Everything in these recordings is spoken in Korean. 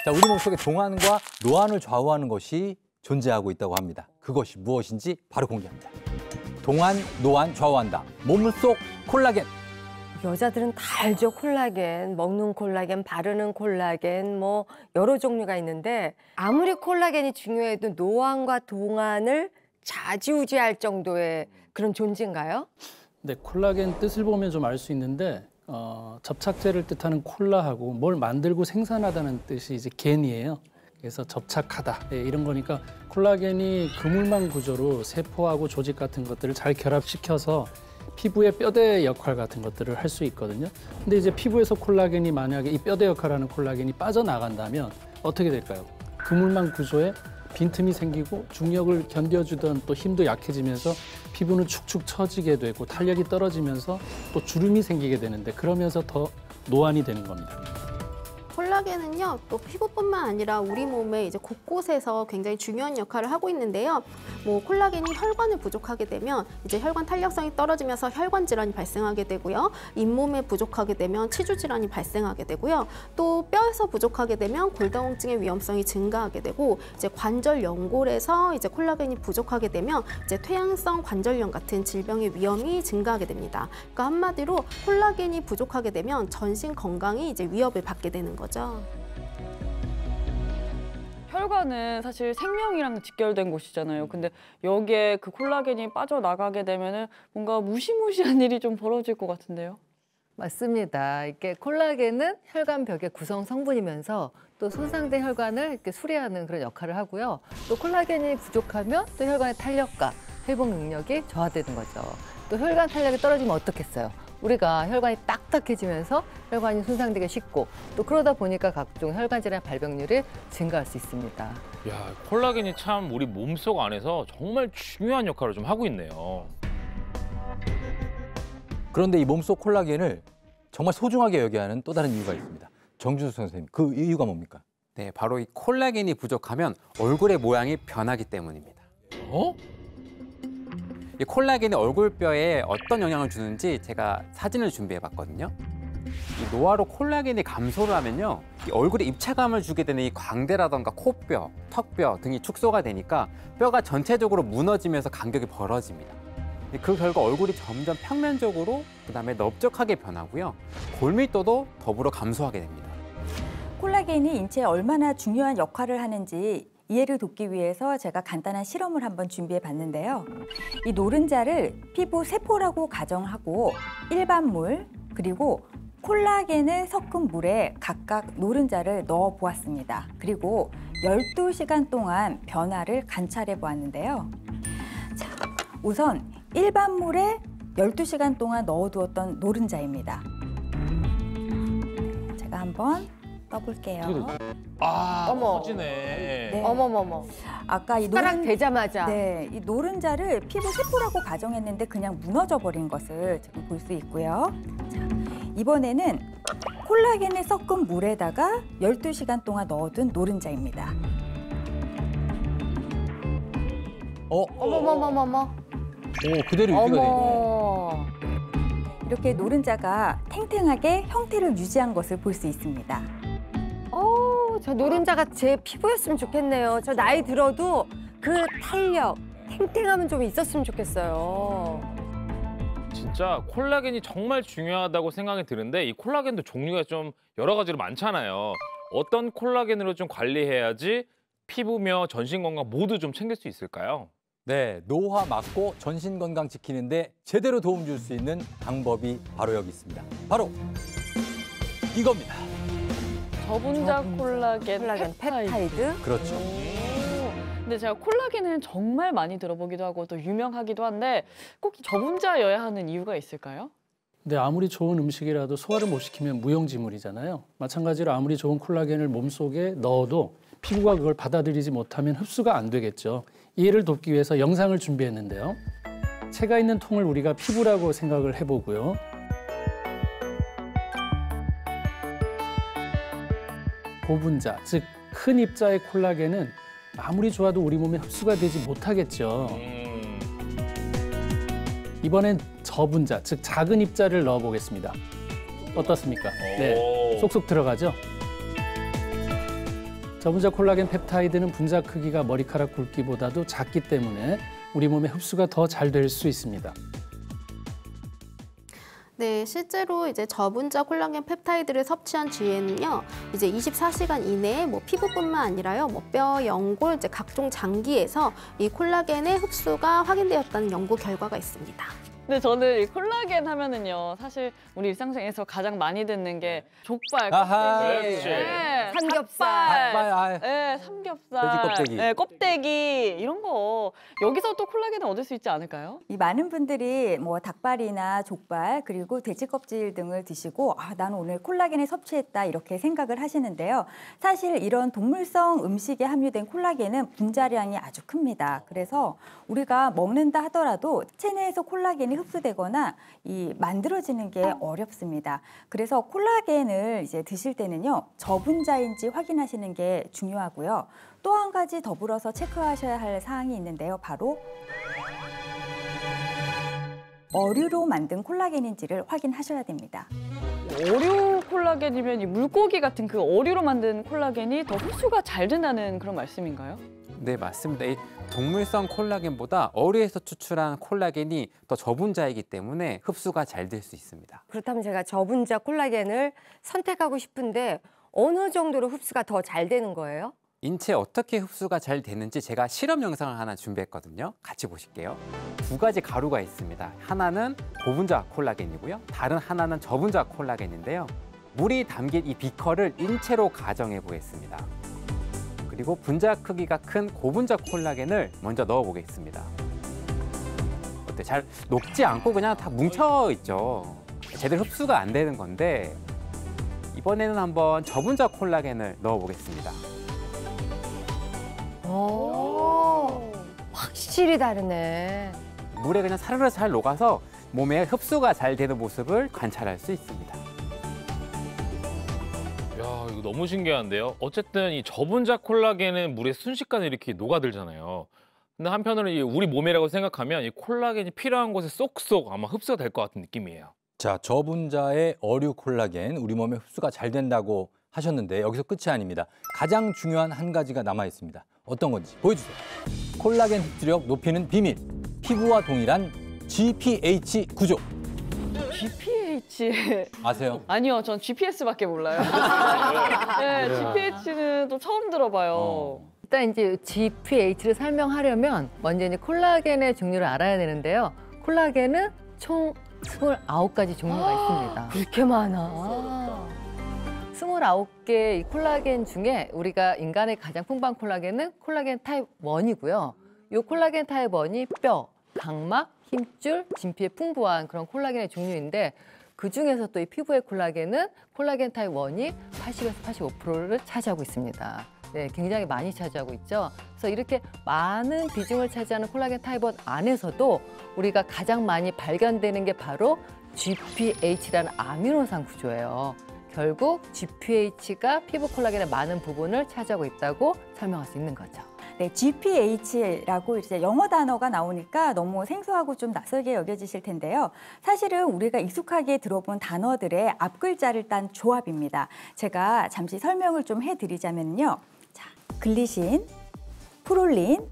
자, 우리 몸속에 동안과 노안을 좌우하는 것이 존재하고 있다고 합니다. 그것이 무엇인지 바로 공개합니다. 동안, 노안 좌우한다. 몸속 콜라겐. 여자들은 다 알죠. 콜라겐, 먹는 콜라겐, 바르는 콜라겐, 뭐 여러 종류가 있는데 아무리 콜라겐이 중요해도 노안과 동안을 좌지우지할 정도의 그런 존재인가요? 네, 콜라겐 뜻을 보면 좀 알 수 있는데 접착제를 뜻하는 콜라하고 뭘 만들고 생산하다는 뜻이 이제 겐이에요. 그래서 접착하다 이런 거니까 콜라겐이 그물망 구조로 세포하고 조직 같은 것들을 잘 결합시켜서 피부의 뼈대 역할 같은 것들을 할 수 있거든요. 근데 이제 피부에서 콜라겐이 만약에 이 뼈대 역할하는 콜라겐이 빠져나간다면 어떻게 될까요? 그물망 구조에 빈틈이 생기고 중력을 견뎌주던 또 힘도 약해지면서 피부는 축축 처지게 되고 탄력이 떨어지면서 또 주름이 생기게 되는데 그러면서 더 노안이 되는 겁니다. 콜라겐은요, 또 피부뿐만 아니라 우리 몸의 이제 곳곳에서 굉장히 중요한 역할을 하고 있는데요. 뭐 콜라겐이 혈관을 부족하게 되면 이제 혈관 탄력성이 떨어지면서 혈관 질환이 발생하게 되고요. 잇몸에 부족하게 되면 치주 질환이 발생하게 되고요. 또 뼈에서 부족하게 되면 골다공증의 위험성이 증가하게 되고 이제 관절 연골에서 이제 콜라겐이 부족하게 되면 이제 퇴행성 관절염 같은 질병의 위험이 증가하게 됩니다. 그러니까 한마디로 콜라겐이 부족하게 되면 전신 건강이 이제 위협을 받게 되는 거죠. 혈관은 사실 생명이랑 직결된 곳이잖아요. 근데 여기에 그 콜라겐이 빠져나가게 되면은 뭔가 무시무시한 일이 좀 벌어질 것 같은데요. 맞습니다. 이게 콜라겐은 혈관벽의 구성 성분이면서 또 손상된 혈관을 이렇게 수리하는 그런 역할을 하고요. 또 콜라겐이 부족하면 또 혈관의 탄력과 회복 능력이 저하되는 거죠. 또 혈관 탄력이 떨어지면 어떻겠어요? 우리가 혈관이 딱딱해지면서 혈관이 손상되기 쉽고 또 그러다 보니까 각종 혈관 질환 발병률이 증가할 수 있습니다. 야, 콜라겐이 참 우리 몸속 안에서 정말 중요한 역할을 좀 하고 있네요. 그런데 이 몸속 콜라겐을 정말 소중하게 여겨야 하는 또 다른 이유가 있습니다. 정준수 선생님, 그 이유가 뭡니까? 네, 바로 이 콜라겐이 부족하면 얼굴의 모양이 변하기 때문입니다. 어? 이 콜라겐이 얼굴뼈에 어떤 영향을 주는지 제가 사진을 준비해봤거든요. 이 노화로 콜라겐이 감소를 하면요, 이 얼굴에 입체감을 주게 되는 이 광대라던가 코뼈, 턱뼈 등이 축소가 되니까 뼈가 전체적으로 무너지면서 간격이 벌어집니다. 그 결과 얼굴이 점점 평면적으로 그다음에 넓적하게 변하고요, 골밀도도 더불어 감소하게 됩니다. 콜라겐이 인체에 얼마나 중요한 역할을 하는지 이해를 돕기 위해서 제가 간단한 실험을 한번 준비해 봤는데요. 이 노른자를 피부 세포라고 가정하고 일반 물 그리고 콜라겐을 섞은 물에 각각 노른자를 넣어 보았습니다. 그리고 12시간 동안 변화를 관찰해 보았는데요. 자, 우선 일반 물에 12시간 동안 넣어두었던 노른자입니다. 제가 한번 떠볼게요. 아, 어머. 커지네. 네. 어머머머. 아까 이 숟가락 대자마자. 네, 이 노른자를 피부 세포라고 가정했는데 그냥 무너져 버린 것을 지금 볼 수 있고요. 자, 이번에는 콜라겐을 섞은 물에다가 12시간 동안 넣어둔 노른자입니다. 어머머머머머. 오, 그대로 유지가 되네. 어머. 이렇게 노른자가 탱탱하게 형태를 유지한 것을 볼 수 있습니다. 저 노른자가 제 피부였으면 좋겠네요. 저 나이 들어도 그 탄력, 탱탱함은 좀 있었으면 좋겠어요. 진짜 콜라겐이 정말 중요하다고 생각이 드는데 이 콜라겐도 종류가 좀 여러 가지로 많잖아요. 어떤 콜라겐으로 좀 관리해야지 피부며 전신 건강 모두 좀 챙길 수 있을까요? 네, 노화 막고 전신 건강 지키는데 제대로 도움 줄 수 있는 방법이 바로 여기 있습니다. 바로 이겁니다. 저분자 콜라겐 펩타이드. 그렇죠. 근데 제가 콜라겐은 정말 많이 들어보기도 하고 또 유명하기도 한데 꼭 저분자여야 하는 이유가 있을까요? 근데 아무리 좋은 음식이라도 소화를 못 시키면 무용지물이잖아요. 마찬가지로 아무리 좋은 콜라겐을 몸속에 넣어도 피부가 그걸 받아들이지 못하면 흡수가 안 되겠죠. 이해를 돕기 위해서 영상을 준비했는데요. 채가 있는 통을 우리가 피부라고 생각을 해보고요. 고분자, 즉 큰 입자의 콜라겐은 아무리 좋아도 우리 몸에 흡수가 되지 못하겠죠. 이번엔 저분자, 즉 작은 입자를 넣어보겠습니다. 어떻습니까? 네, 쏙쏙 들어가죠? 저분자 콜라겐 펩타이드는 분자 크기가 머리카락 굵기보다도 작기 때문에 우리 몸에 흡수가 더 잘 될 수 있습니다. 네, 실제로 이제 저분자 콜라겐 펩타이드를 섭취한 뒤에는요, 이제 24시간 이내에 뭐 피부뿐만 아니라요, 뭐 뼈, 연골, 이제 각종 장기에서 이 콜라겐의 흡수가 확인되었다는 연구 결과가 있습니다. 근데 저는 이 콜라겐 하면은요, 사실 우리 일상생활에서 가장 많이 듣는 게 족발, 아하. 껍데기, 그렇지. 네, 삼겹살. 닭발, 네, 삼겹살, 돼지 껍데기. 네, 껍데기 이런 거 여기서 또 콜라겐을 얻을 수 있지 않을까요? 이 많은 분들이 뭐 닭발이나 족발 그리고 돼지 껍질 등을 드시고 나는 오늘 콜라겐을 섭취했다 이렇게 생각을 하시는데요. 사실 이런 동물성 음식에 함유된 콜라겐은 분자량이 아주 큽니다. 그래서 우리가 먹는다 하더라도 체내에서 콜라겐이 흡수되거나 이 만들어지는 게 어렵습니다. 그래서 콜라겐을 이제 드실 때는요, 저분자인지 확인하시는 게 중요하고요. 또 한 가지 더불어서 체크하셔야 할 사항이 있는데요. 바로 어류로 만든 콜라겐인지를 확인하셔야 됩니다. 어류 콜라겐이면 이 물고기 같은 그 어류로 만든 콜라겐이 더 흡수가 잘 된다는 그런 말씀인가요? 네, 맞습니다. 이 동물성 콜라겐보다 어류에서 추출한 콜라겐이 더 저분자이기 때문에 흡수가 잘 될 수 있습니다. 그렇다면 제가 저분자 콜라겐을 선택하고 싶은데 어느 정도로 흡수가 더 잘 되는 거예요? 인체에 어떻게 흡수가 잘 되는지 제가 실험 영상을 하나 준비했거든요. 같이 보실게요. 두 가지 가루가 있습니다. 하나는 고분자 콜라겐이고요. 다른 하나는 저분자 콜라겐인데요. 물이 담긴 이 비커를 인체로 가정해 보겠습니다. 그리고 분자 크기가 큰 고분자 콜라겐을 먼저 넣어 보겠습니다. 어때? 잘 녹지 않고 그냥 다 뭉쳐 있죠. 제대로 흡수가 안 되는 건데 이번에는 한번 저분자 콜라겐을 넣어 보겠습니다. 오, 확실히 다르네. 물에 그냥 사르르 잘 녹아서 몸에 흡수가 잘 되는 모습을 관찰할 수 있습니다. 야, 이거 너무 신기한데요. 어쨌든 이 저분자 콜라겐은 물에 순식간에 이렇게 녹아들잖아요. 근데 한편으로는 이 우리 몸이라고 생각하면 이 콜라겐이 필요한 곳에 쏙쏙 아마 흡수가 될 것 같은 느낌이에요. 자, 저분자의 어류 콜라겐, 우리 몸에 흡수가 잘 된다고 하셨는데 여기서 끝이 아닙니다. 가장 중요한 한 가지가 남아 있습니다. 어떤 건지 보여주세요. 콜라겐 흡수력 높이는 비밀. 피부와 동일한 GPH 구조. GPH 아세요? 아니요, 전 GPS밖에 몰라요. 네, GPH는 또 처음 들어봐요. 일단 이제 GPH를 설명하려면 먼저 이제 콜라겐의 종류를 알아야 되는데요. 콜라겐은 총 29가지 종류가 있습니다. 그렇게 많아. 29개의 이 콜라겐 중에 우리가 인간의 가장 풍부한 콜라겐은 콜라겐 타입 1이고요. 이 콜라겐 타입 1이 뼈, 각막, 힘줄, 진피에 풍부한 그런 콜라겐의 종류인데 그중에서 또 이 피부의 콜라겐은 콜라겐 타입 1이 80에서 85%를 차지하고 있습니다. 네, 굉장히 많이 차지하고 있죠. 그래서 이렇게 많은 비중을 차지하는 콜라겐 타입 1 안에서도 우리가 가장 많이 발견되는 게 바로 GPH라는 아미노산 구조예요. 결국 GPH가 피부 콜라겐의 많은 부분을 차지하고 있다고 설명할 수 있는 거죠. 네, GPH라고 이제 영어 단어가 나오니까 너무 생소하고 좀 낯설게 여겨지실 텐데요. 사실은 우리가 익숙하게 들어본 단어들의 앞글자를 딴 조합입니다. 제가 잠시 설명을 좀 해드리자면요. 자, 글리신, 프롤린,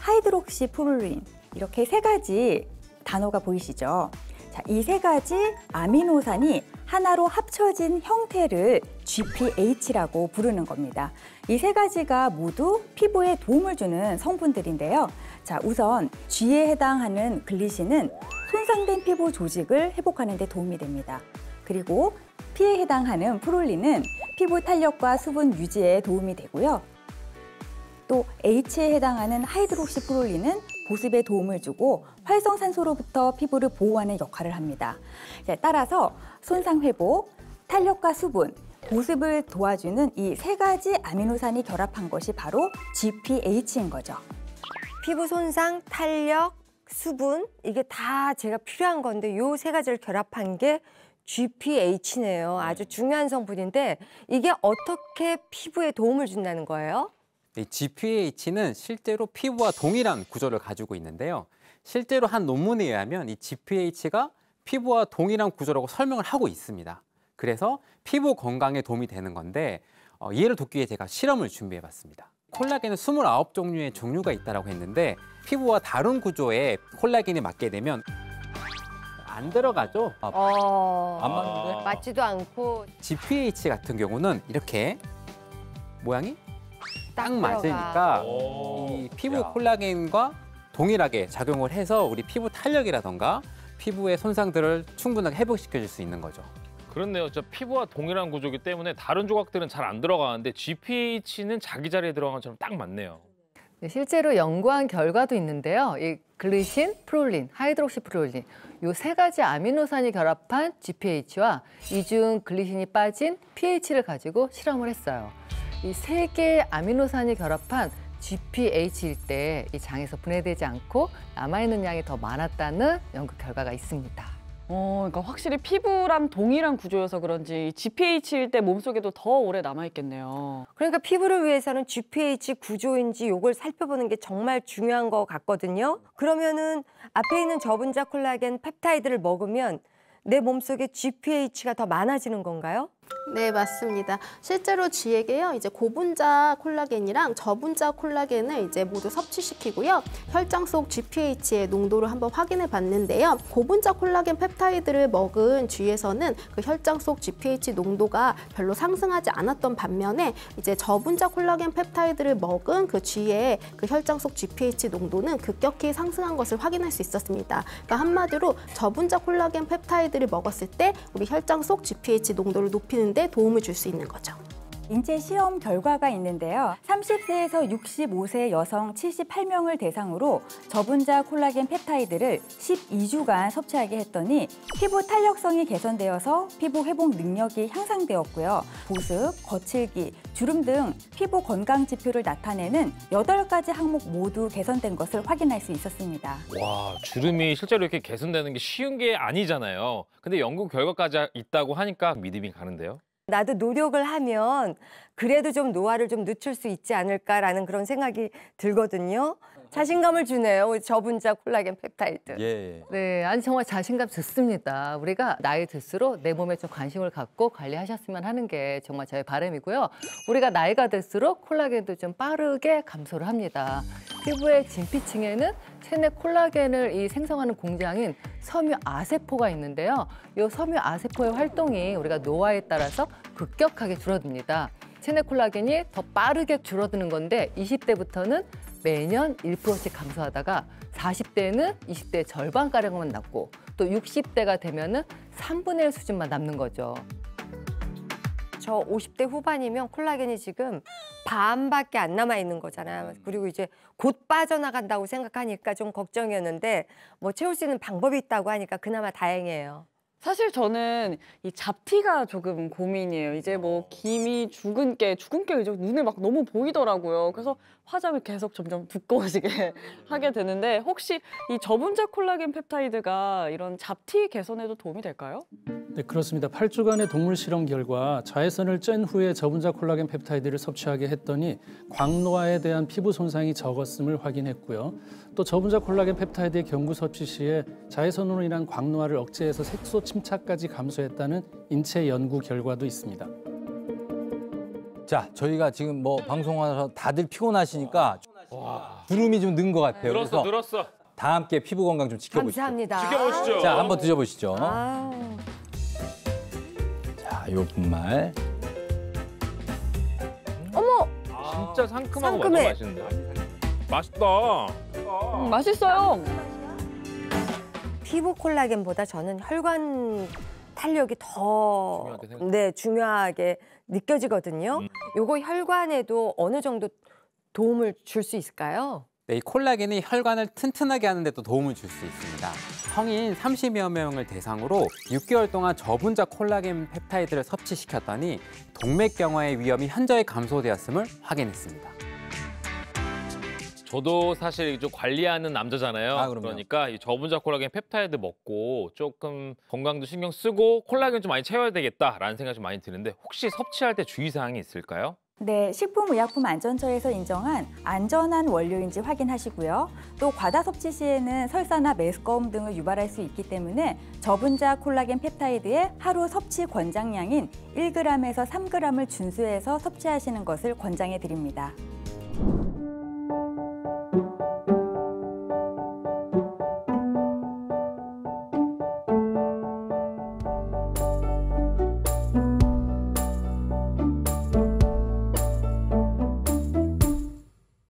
하이드록시 프롤린 이렇게 세 가지 단어가 보이시죠? 자, 이 세 가지 아미노산이 하나로 합쳐진 형태를 GPH라고 부르는 겁니다. 이 세 가지가 모두 피부에 도움을 주는 성분들인데요. 자, 우선 G에 해당하는 글리신은 손상된 피부 조직을 회복하는 데 도움이 됩니다. 그리고 P에 해당하는 프롤린은 피부 탄력과 수분 유지에 도움이 되고요. 또 H에 해당하는 하이드록시 프롤린은 보습에 도움을 주고 활성산소로부터 피부를 보호하는 역할을 합니다. 따라서 손상 회복, 탄력과 수분, 보습을 도와주는 이 세 가지 아미노산이 결합한 것이 바로 GPH인 거죠. 피부 손상, 탄력, 수분 이게 다 제가 필요한 건데 요 세 가지를 결합한 게 GPH네요. 아주 중요한 성분인데 이게 어떻게 피부에 도움을 준다는 거예요? 이 GPH는 실제로 피부와 동일한 구조를 가지고 있는데요. 실제로 한 논문에 의하면 이 GPH가 피부와 동일한 구조라고 설명을 하고 있습니다. 그래서 피부 건강에 도움이 되는 건데 이해를 돕기 위해 제가 실험을 준비해봤습니다. 콜라겐은 29종류의 종류가 있다고 했는데 피부와 다른 구조의 콜라겐이 맞게 되면 안 들어가죠. 안 아. 맞는데? 맞지도 않고 GPH 같은 경우는 이렇게 모양이 딱 들어가. 맞으니까 오. 이 피부 야. 콜라겐과 동일하게 작용을 해서 우리 피부 탄력이라던가 피부의 손상들을 충분하게 회복시켜줄 수 있는 거죠. 그렇네요. 진짜 피부와 동일한 구조이기 때문에 다른 조각들은 잘 안 들어가는데 GPH는 자기 자리에 들어간 것처럼 딱 맞네요. 네, 실제로 연구한 결과도 있는데요. 이 글리신, 프롤린, 하이드록시프롤린 이 세 가지 아미노산이 결합한 GPH와 이중 글리신이 빠진 pH를 가지고 실험을 했어요. 이 세 개의 아미노산이 결합한 GPH일 때 이 장에서 분해되지 않고 남아있는 양이 더 많았다는 연구 결과가 있습니다. 그러니까 확실히 피부랑 동일한 구조여서 그런지 GPH일 때 몸속에도 더 오래 남아있겠네요. 그러니까 피부를 위해서는 GPH 구조인지 요걸 살펴보는 게 정말 중요한 것 같거든요. 그러면은 앞에 있는 저분자 콜라겐 펩타이드를 먹으면 내 몸속에 GPH가 더 많아지는 건가요? 네, 맞습니다. 실제로 쥐에게요, 이제 고분자 콜라겐이랑 저분자 콜라겐을 이제 모두 섭취시키고요. 혈장 속 GPH의 농도를 한번 확인해 봤는데요. 고분자 콜라겐 펩타이드를 먹은 쥐에서는 그 혈장 속 GPH 농도가 별로 상승하지 않았던 반면에 이제 저분자 콜라겐 펩타이드를 먹은 그 쥐의 그 혈장 속 GPH 농도는 급격히 상승한 것을 확인할 수 있었습니다. 그러니까 한마디로 저분자 콜라겐 펩타이드를 먹었을 때 우리 혈장 속 GPH 농도를 높이는 데 도움을 줄 수 있는 거죠. 인체 시험 결과가 있는데요. 30세에서 65세 여성 78명을 대상으로 저분자 콜라겐 펩타이드를 12주간 섭취하게 했더니 피부 탄력성이 개선되어서 피부 회복 능력이 향상되었고요. 보습, 거칠기, 주름 등 피부 건강 지표를 나타내는 8가지 항목 모두 개선된 것을 확인할 수 있었습니다. 와, 주름이 실제로 이렇게 개선되는 게 쉬운 게 아니잖아요. 근데 연구 결과까지 있다고 하니까 믿음이 가는데요. 나도 노력을 하면 그래도 좀 노화를 좀 늦출 수 있지 않을까라는 그런 생각이 들거든요. 자신감을 주네요. 저분자 콜라겐 펩타이드. 예. 네, 아니 정말 자신감 좋습니다. 우리가 나이 들수록 내 몸에 좀 관심을 갖고 관리하셨으면 하는 게 정말 저의 바람이고요. 우리가 나이가 들수록 콜라겐도 좀 빠르게 감소를 합니다. 피부의 진피층에는 체내 콜라겐을 생성하는 공장인 섬유아세포가 있는데요. 이 섬유아세포의 활동이 우리가 노화에 따라서 급격하게 줄어듭니다. 체내 콜라겐이 더 빠르게 줄어드는 건데 20대부터는 매년 1%씩 감소하다가 40대는 20대의 절반가량만 남고 또 60대가 되면은 3분의 1 수준만 남는 거죠. 저 50대 후반이면 콜라겐이 지금 반밖에 안 남아 있는 거잖아요. 그리고 이제 곧 빠져나간다고 생각하니까 좀 걱정이었는데 뭐 채울 수 있는 방법이 있다고 하니까 그나마 다행이에요. 사실 저는 이 잡티가 조금 고민이에요. 이제 뭐 김이 죽은 게 이제 눈에 막 너무 보이더라고요. 그래서 화장을 계속 점점 두꺼워지게 하게 되는데 혹시 이 저분자 콜라겐 펩타이드가 이런 잡티 개선에도 도움이 될까요? 네, 그렇습니다. 8주간의 동물 실험 결과 자외선을 쬐은 후에 저분자 콜라겐 펩타이드를 섭취하게 했더니 광노화에 대한 피부 손상이 적었음을 확인했고요. 또 저분자 콜라겐 펩타이드의 경구 섭취 시에 자외선으로 인한 광노화를 억제해서 색소 침착까지 감소했다는 인체 연구 결과도 있습니다. 자, 저희가 지금 뭐 방송하면서 다들 피곤하시니까 주름이 좀 는 것 같아요. 그래서 늘었어. 다 함께 피부 건강 좀 지켜보시죠. 감사합니다. 지켜보시죠. 자, 한번 드셔보시죠. 아우. 자, 요 분말. 진짜 상큼하고 상큼해. 맛있는데. 맛있다. 맛있어요. 피부 콜라겐보다 저는 혈관 탄력이 더 중요하게 생각- 네, 중요하게 느껴지거든요. 요거 혈관에도 어느 정도 도움을 줄 수 있을까요? 네, 이 콜라겐이 혈관을 튼튼하게 하는 데도 도움을 줄 수 있습니다. 성인 30여 명을 대상으로 6개월 동안 저분자 콜라겐 펩타이드를 섭취시켰더니 동맥경화의 위험이 현저히 감소되었음을 확인했습니다. 저도 사실 좀 관리하는 남자잖아요. 아, 그럼요. 그러니까 이 저분자 콜라겐 펩타이드 먹고 조금 건강도 신경 쓰고 콜라겐 좀 많이 채워야 되겠다라는 생각이 좀 많이 드는데 혹시 섭취할 때 주의사항이 있을까요? 네, 식품의약품안전처에서 인정한 안전한 원료인지 확인하시고요. 또 과다 섭취 시에는 설사나 메스꺼움 등을 유발할 수 있기 때문에 저분자 콜라겐 펩타이드의 하루 섭취 권장량인 1g에서 3g을 준수해서 섭취하시는 것을 권장해 드립니다.